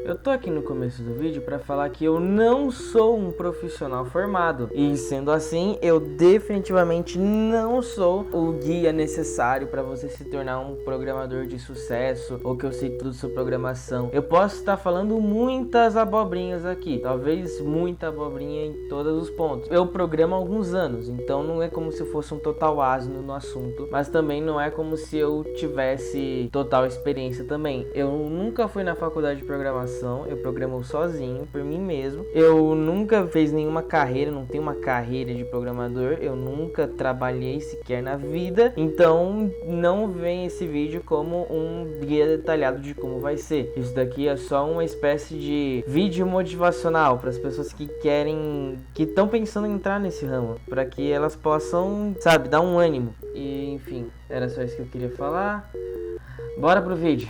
Eu tô aqui no começo do vídeo para falar que eu não sou um profissional formado. E sendo assim, eu definitivamente não sou o guia necessário para você se tornar um programador de sucesso ou que eu sei tudo sobre programação. Eu posso estar falando muitas abobrinhas aqui, talvez muita abobrinha em todos os pontos. Eu programo há alguns anos, então não é como se eu fosse um total asno no assunto, mas também não é como se eu tivesse total experiência também. Eu nunca fui na faculdade de programação, eu programo sozinho, por mim mesmo. Eu nunca fiz nenhuma carreira, não tenho uma carreira de programador, eu nunca trabalhei sequer na vida, então não vem esse vídeo como um guia detalhado de como vai ser. Isso daqui é só uma espécie de vídeo motivacional para as pessoas que estão pensando em entrar nesse ramo, para que elas possam, sabe, dar um ânimo. E enfim, era só isso que eu queria falar. Bora pro vídeo.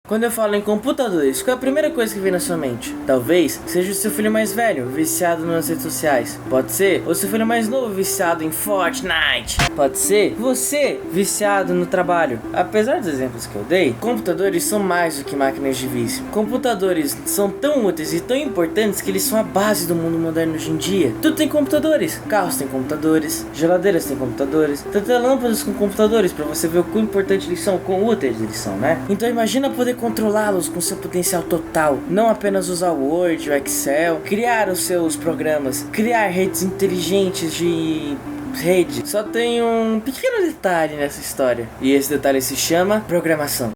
Quando eu falo em computadores, qual é a primeira coisa que vem na sua mente? Talvez seja o seu filho mais velho, viciado nas redes sociais. Pode ser o seu filho mais novo, viciado em Fortnite. Pode ser você, viciado no trabalho. Apesar dos exemplos que eu dei, computadores são mais do que máquinas de vício. Computadores são tão úteis e tão importantes que eles são a base do mundo moderno hoje em dia. Tudo tem computadores. Carros têm computadores, geladeiras têm computadores, até lâmpadas com computadores, para você ver o quão importante eles são, quão úteis eles são, né? Então imagina poder controlá-los com seu potencial total, não apenas usar o Word, o Excel, criar os seus programas, criar redes inteligentes de rede. Só tem um pequeno detalhe nessa história, e esse detalhe se chama programação.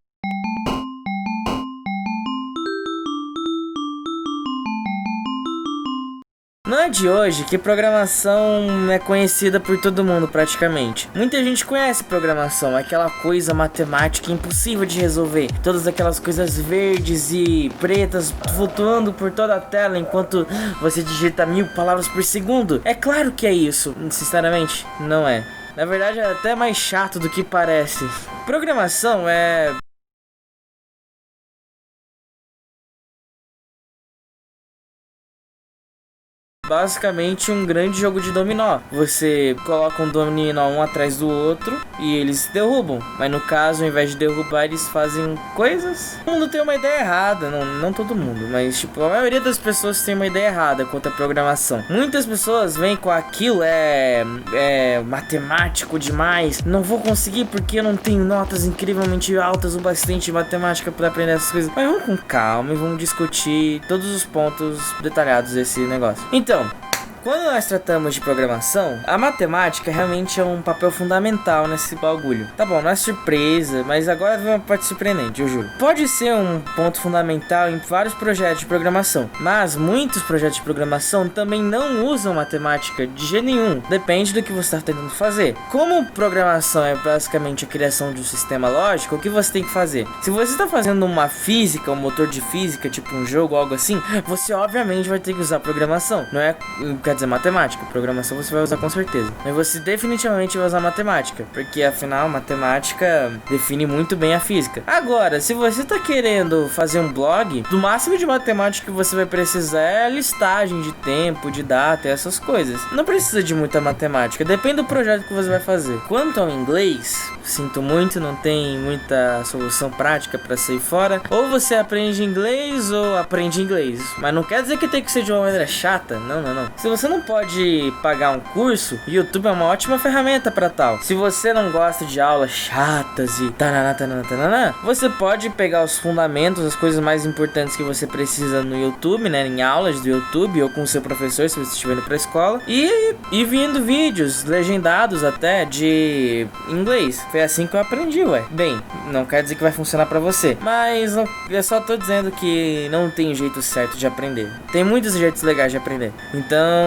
Não é de hoje que programação é conhecida por todo mundo praticamente. Muita gente conhece programação, aquela coisa matemática impossível de resolver. Todas aquelas coisas verdes e pretas flutuando por toda a tela enquanto você digita 1000 palavras por segundo. É claro que é isso, sinceramente, não é. Na verdade é até mais chato do que parece. Programação é... basicamente um grande jogo de dominó. Você coloca um dominó um atrás do outro e eles se derrubam. Mas no caso, ao invés de derrubar, eles fazem coisas. Todo mundo tem uma ideia errada. Não todo mundo, mas tipo, a maioria das pessoas tem uma ideia errada quanto à programação. Muitas pessoas vêm com aquilo, é matemático demais. Não vou conseguir porque eu não tenho notas incrivelmente altas o bastante de matemática para aprender essas coisas. Mas vamos com calma e vamos discutir todos os pontos detalhados desse negócio. Então, quando nós tratamos de programação, a matemática realmente é um papel fundamental nesse bagulho. Tá bom, não é surpresa, mas agora vem uma parte surpreendente, eu juro. Pode ser um ponto fundamental em vários projetos de programação, mas muitos projetos de programação também não usam matemática de jeito nenhum. Depende do que você está tentando fazer. Como programação é basicamente a criação de um sistema lógico, o que você tem que fazer? Se você está fazendo uma física, um motor de física, tipo um jogo ou algo assim, você obviamente vai ter que usar programação. Não é... quer dizer, matemática, programação você vai usar com certeza, mas você definitivamente vai usar matemática, porque afinal matemática define muito bem a física. Agora, se você tá querendo fazer um blog, do máximo de matemática que você vai precisar é a listagem de tempo, de data e essas coisas. Não precisa de muita matemática, depende do projeto que você vai fazer. Quanto ao inglês, sinto muito, não tem muita solução prática para sair fora. Ou você aprende inglês ou aprende inglês, mas não quer dizer que tem que ser de uma maneira chata, não. Se você não pode pagar um curso, o YouTube é uma ótima ferramenta para tal. Se você não gosta de aulas chatas e você pode pegar os fundamentos, as coisas mais importantes que você precisa no YouTube, né, em aulas do YouTube ou com o seu professor, se você estiver indo pra escola, e vindo vídeos legendados até de inglês. Foi assim que eu aprendi, ué. Bem, não quer dizer que vai funcionar pra você, mas eu só tô dizendo que não tem jeito certo de aprender. Tem muitos jeitos legais de aprender. Então,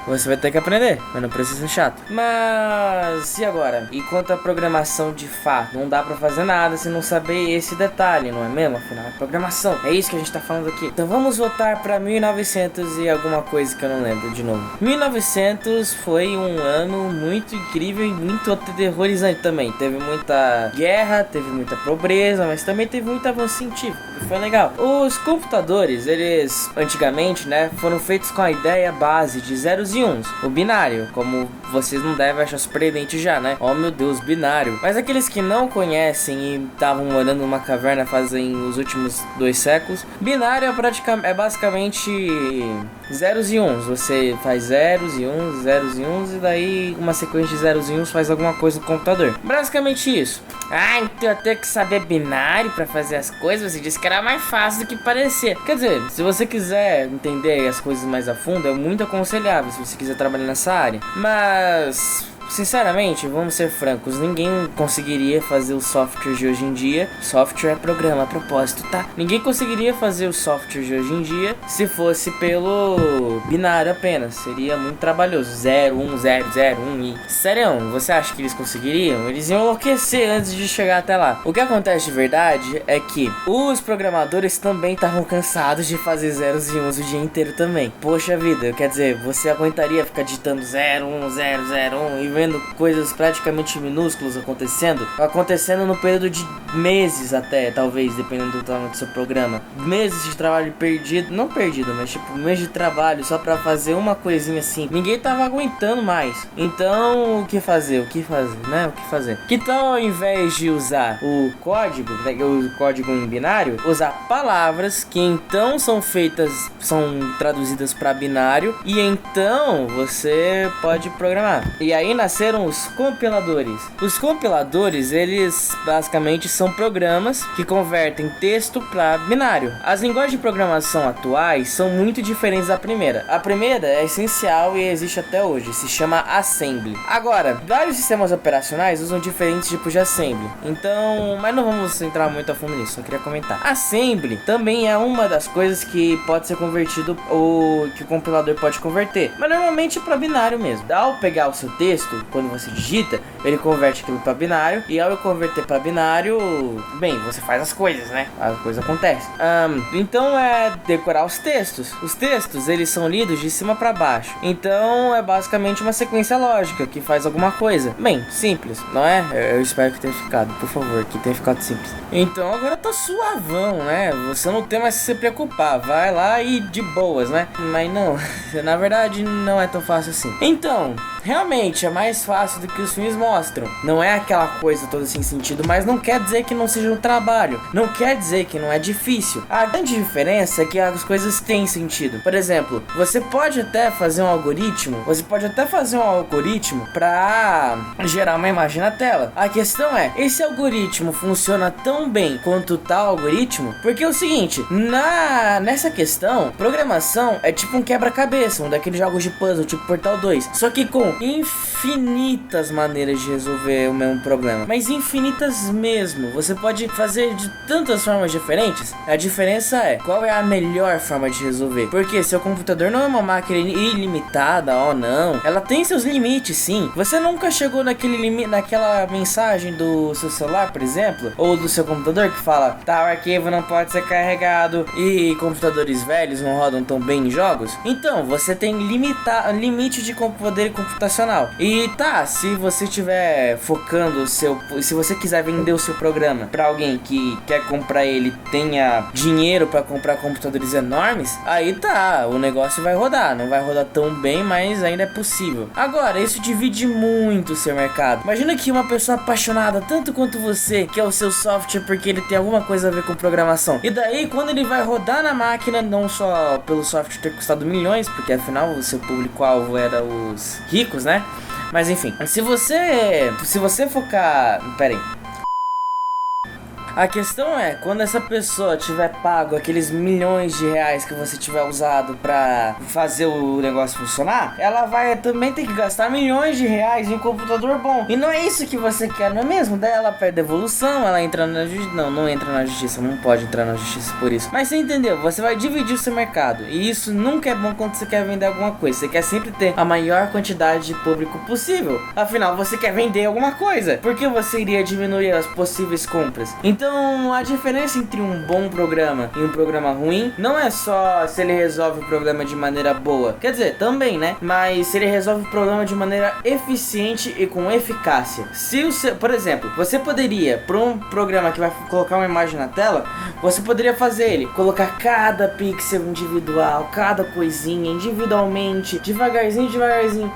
você vai ter que aprender, mas não precisa ser chato. Mas, e agora? E quanto à programação de fato? Não dá pra fazer nada se não saber esse detalhe, não é mesmo? Afinal, é programação. É isso que a gente tá falando aqui. Então vamos voltar pra 1900 e alguma coisa que eu não lembro de novo. 1900 foi um ano muito incrível e muito aterrorizante também. Teve muita guerra, teve muita pobreza, mas também teve muito avanço científico, que foi legal. Os computadores, eles, antigamente, né, foram feitos com a ideia base base de zeros e uns, o binário, como vocês não devem achar surpreendente já, né? Oh meu Deus, binário. Mas aqueles que não conhecem e estavam morando numa caverna fazem os últimos 2 séculos, binário é basicamente zeros e uns. Você faz zeros e uns e daí uma sequência de zeros e uns faz alguma coisa no computador. Basicamente isso. Ah, então eu tenho que saber binário pra fazer as coisas. Você disse que era mais fácil do que parecia. Quer dizer, se você quiser entender as coisas mais a fundo, é muito aconselhável se você quiser trabalhar nessa área. Mas sinceramente, vamos ser francos, ninguém conseguiria fazer o software de hoje em dia. Software é programa, a propósito, tá? Ninguém conseguiria fazer o software de hoje em dia se fosse pelo binário apenas. Seria muito trabalhoso. 0, 1, 0, 0, 1 e... Sério, você acha que eles conseguiriam? Eles iam enlouquecer antes de chegar até lá. O que acontece de verdade é que os programadores também estavam cansados de fazer zeros e uns o dia inteiro também. Poxa vida, quer dizer, você aguentaria ficar digitando 0, 1, 0, 0, 1 e vendo coisas praticamente minúsculas acontecendo no período de meses até, talvez, dependendo do tamanho do seu programa. Meses de trabalho perdido, não perdido, mas tipo, mês de trabalho só pra fazer uma coisinha assim. Ninguém tava aguentando mais. Então, o que fazer, né? O que fazer? Que tal ao invés de usar o código em binário, usar palavras que então são traduzidas para binário e então você pode programar. E aí nasceram os compiladores. Os compiladores, eles basicamente são programas que convertem texto para binário. As linguagens de programação atuais são muito diferentes da primeira. A primeira é essencial e existe até hoje, se chama Assembly. Agora, vários sistemas operacionais usam diferentes tipos de Assembly. Então, mas não vamos entrar muito a fundo nisso, só queria comentar. Assembly também é uma das coisas que pode ser convertido ou que o compilador pode converter, mas normalmente para binário mesmo. Ao pegar o seu texto, quando você digita, ele converte aquilo para binário, e ao converter para binário, bem, você faz as coisas, né? As coisas acontecem. Então é decorar os textos. Os textos, eles são lidos de cima para baixo. Então é basicamente uma sequência lógica que faz alguma coisa. Bem, simples, não é? Eu espero que tenha ficado, por favor, que tenha ficado simples. Então agora tá suavão, né? Você não tem mais que se preocupar. Vai lá e de boas, né? Mas não, na verdade não é tão fácil assim. Então, realmente é mais fácil do que os filmes mostram. Não é aquela coisa toda sem sentido, mas não quer dizer que não seja um trabalho. Não quer dizer que não é difícil. A grande diferença é que as coisas têm sentido. Por exemplo, você pode até fazer um algoritmo. Para gerar uma imagem na tela. A questão é, esse algoritmo funciona tão bem quanto tal algoritmo? Porque é o seguinte, nessa questão, programação é tipo um quebra-cabeça, um daqueles jogos de puzzle, tipo Portal 2. Só que com infinitas maneiras de resolver o mesmo problema, mas infinitas mesmo. Você pode fazer de tantas formas diferentes. A diferença é qual é a melhor forma de resolver, porque seu computador não é uma máquina ilimitada, não, ela tem seus limites, sim. Você nunca chegou naquele limite, naquela mensagem do seu celular, por exemplo, ou do seu computador que fala, tal arquivo não pode ser carregado, e computadores velhos não rodam tão bem em jogos? Então, você tem limite de poder computacional. E tá, se você estiver focando se você quiser vender o seu programa para alguém que quer comprar ele, tenha dinheiro para comprar computadores enormes, aí tá, o negócio vai rodar. Não vai rodar tão bem, mas ainda é possível. Agora, isso divide muito o seu mercado. Imagina que uma pessoa apaixonada tanto quanto você quer o seu software porque ele tem alguma coisa a ver com programação. E daí, quando ele vai rodar na máquina, não só pelo software ter custado milhões, porque afinal o seu público-alvo era os ricos, né? Mas enfim, se você focar... Pera aí. A questão é, quando essa pessoa tiver pago aqueles milhões de reais que você tiver usado pra fazer o negócio funcionar, ela vai também ter que gastar milhões de reais em um computador bom. E não é isso que você quer, não é mesmo? Daí ela perde devolução, ela entra na justiça. Não entra na justiça, não pode entrar na justiça por isso. Mas você entendeu, você vai dividir o seu mercado. E isso nunca é bom quando você quer vender alguma coisa. Você quer sempre ter a maior quantidade de público possível. Afinal, você quer vender alguma coisa. Por que você iria diminuir as possíveis compras? Então Então, a diferença entre um bom programa e um programa ruim não é só se ele resolve o problema de maneira boa. Quer dizer, também, né? Mas se ele resolve o problema de maneira eficiente e com eficácia. Se o seu, por exemplo, você poderia, para um programa que vai colocar uma imagem na tela, você poderia fazer ele colocar cada pixel individual, cada coisinha individualmente, devagarzinho.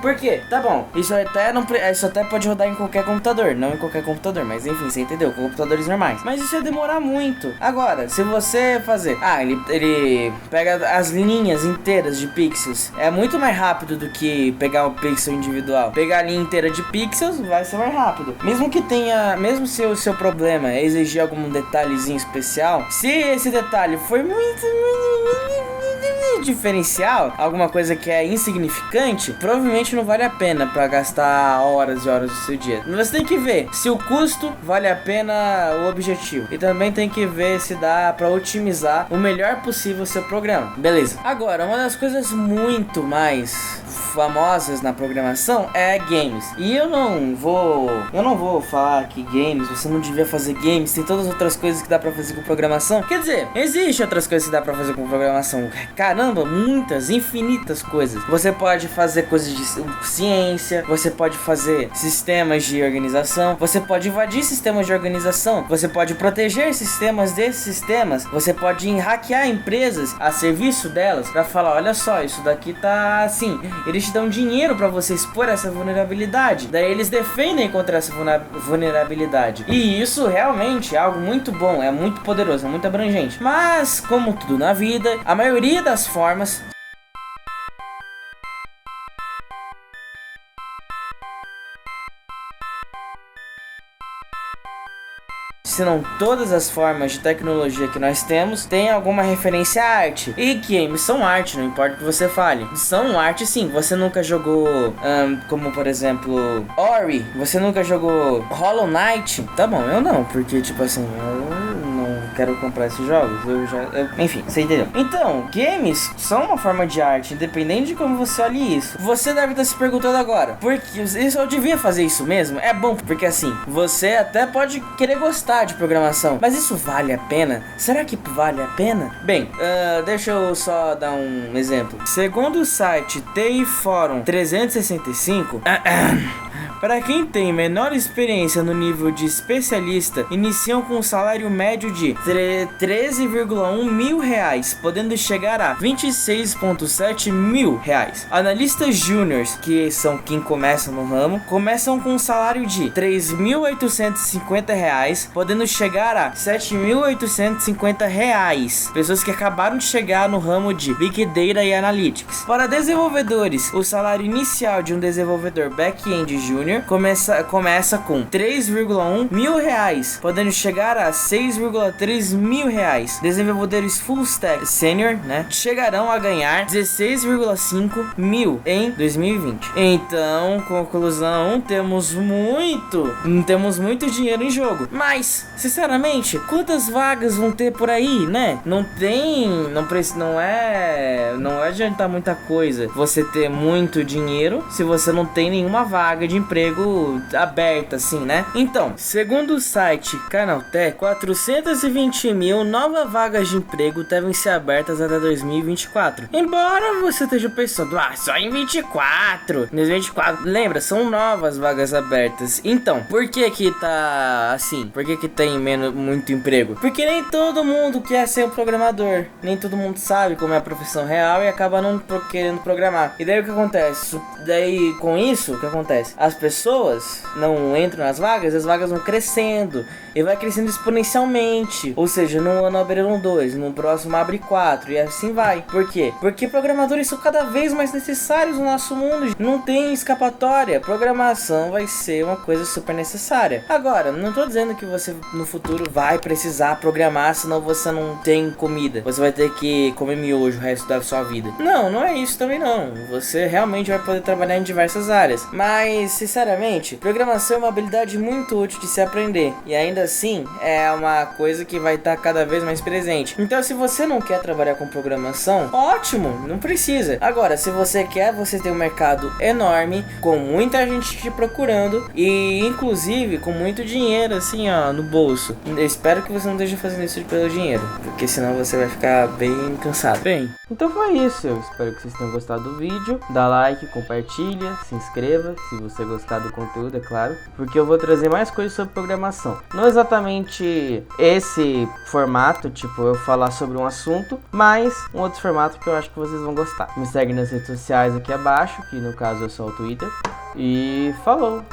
Por quê? Tá bom, isso até pode rodar em qualquer computador, não em qualquer computador, mas enfim, você entendeu, com computadores normais. Mas isso ia demorar muito. Agora, se você fazer, ele pega as linhas inteiras de pixels, é muito mais rápido do que pegar um pixel individual. Pegar a linha inteira de pixels vai ser mais rápido. Mesmo se o seu problema é exigir algum detalhezinho especial, se esse detalhe for muito diferencial, alguma coisa que é insignificante, provavelmente não vale a pena para gastar horas e horas do seu dia. Você tem que ver se o custo vale a pena o objetivo, e também tem que ver se dá para otimizar o melhor possível o seu programa. Beleza. Agora, uma das coisas muito mais famosas na programação é games. E eu não vou falar que games, você não devia fazer games, tem todas as outras coisas que dá pra fazer com programação. Quer dizer, existe outras coisas que dá pra fazer com programação. Caramba, muitas, infinitas coisas. Você pode fazer coisas de ciência, você pode fazer sistemas de organização, você pode invadir sistemas de organização, você pode proteger sistemas desses sistemas, você pode hackear empresas a serviço delas pra falar, olha só, isso daqui tá assim. Eles te dão dinheiro pra você expor essa vulnerabilidade. Daí eles defendem contra essa vulnerabilidade. E isso realmente é algo muito bom, é muito poderoso, é muito abrangente. Mas, como tudo na vida, a maioria das formas... se não todas as formas de tecnologia que nós temos, tem alguma referência à arte. E games são arte, não importa o que você fale. São arte sim. Você nunca jogou, como por exemplo, Ori. Você nunca jogou Hollow Knight. Tá bom, eu não, porque tipo assim, eu não quero comprar esses jogos. Enfim, você entendeu. Então, games são uma forma de arte, independente de como você olhe isso. Você deve estar se perguntando agora, porque eu devia fazer isso mesmo? É bom, porque assim, você até pode querer gostar de programação, mas isso vale a pena? Será que vale a pena? Bem, deixa eu só dar um exemplo. Segundo o site TI Forum 365, para quem tem menor experiência no nível de especialista, iniciam com um salário médio de 13,1 mil reais, podendo chegar a 26,7 mil reais. Analistas júniors, que são quem começa no ramo, começam com um salário de 3.850 reais, podendo chegar a 7.850 reais. Pessoas que acabaram de chegar no ramo de Big Data e Analytics. Para desenvolvedores, o salário inicial de um desenvolvedor back-end júnior começa com 3,1 mil reais, podendo chegar a 6,3 mil reais. Desenvolvedores full stack senior, né, chegarão a ganhar 16,5 mil em 2020. Então, conclusão, temos muito dinheiro em jogo. Mas, sinceramente, quantas vagas vão ter por aí, né? Não vai adiantar muita coisa você ter muito dinheiro se você não tem nenhuma vaga de emprego aberta, assim, né? Então, segundo o site Canaltech, 420 mil novas vagas de emprego devem ser abertas até 2024. Embora você esteja pensando, só em 24. Nos 24, lembra, são novas vagas abertas. Então, por que que tá assim? Por que que tem muito emprego? Porque nem todo mundo quer ser um programador. Nem todo mundo sabe como é a profissão real e acaba não querendo programar. E daí o que acontece? Daí, com isso, o que acontece? As pessoas não entram nas vagas, as vagas vão crescendo. E vai crescendo exponencialmente. Ou seja, no ano abriram 2, no próximo abre 4 e assim vai. Por quê? Porque programadores são cada vez mais necessários no nosso mundo. Não tem escapatória. Programação vai ser uma coisa super necessária. Agora, não tô dizendo que você no futuro vai precisar programar, senão você não tem comida. Você vai ter que comer miojo o resto da sua vida. Não é isso também não. Você realmente vai poder trabalhar em diversas áreas. Mas sinceramente, programação é uma habilidade muito útil de se aprender. E ainda assim, é uma coisa que vai estar cada vez mais presente. Então, se você não quer trabalhar com programação, ótimo, não precisa. Agora, se você quer, você tem um mercado enorme, com muita gente te procurando e, inclusive, com muito dinheiro, assim, ó, no bolso. Eu espero que você não esteja fazendo isso pelo dinheiro, porque senão você vai ficar bem cansado. Bem, então foi isso. Eu espero que vocês tenham gostado do vídeo. Dá like, compartilha, se inscreva, se você gostar do conteúdo, é claro, porque eu vou trazer mais coisas sobre programação. Não exatamente esse formato, tipo, eu falar sobre um assunto, mas um outro formato que eu acho que vocês vão gostar. Me segue nas redes sociais aqui abaixo, que no caso é só o Twitter. E falou!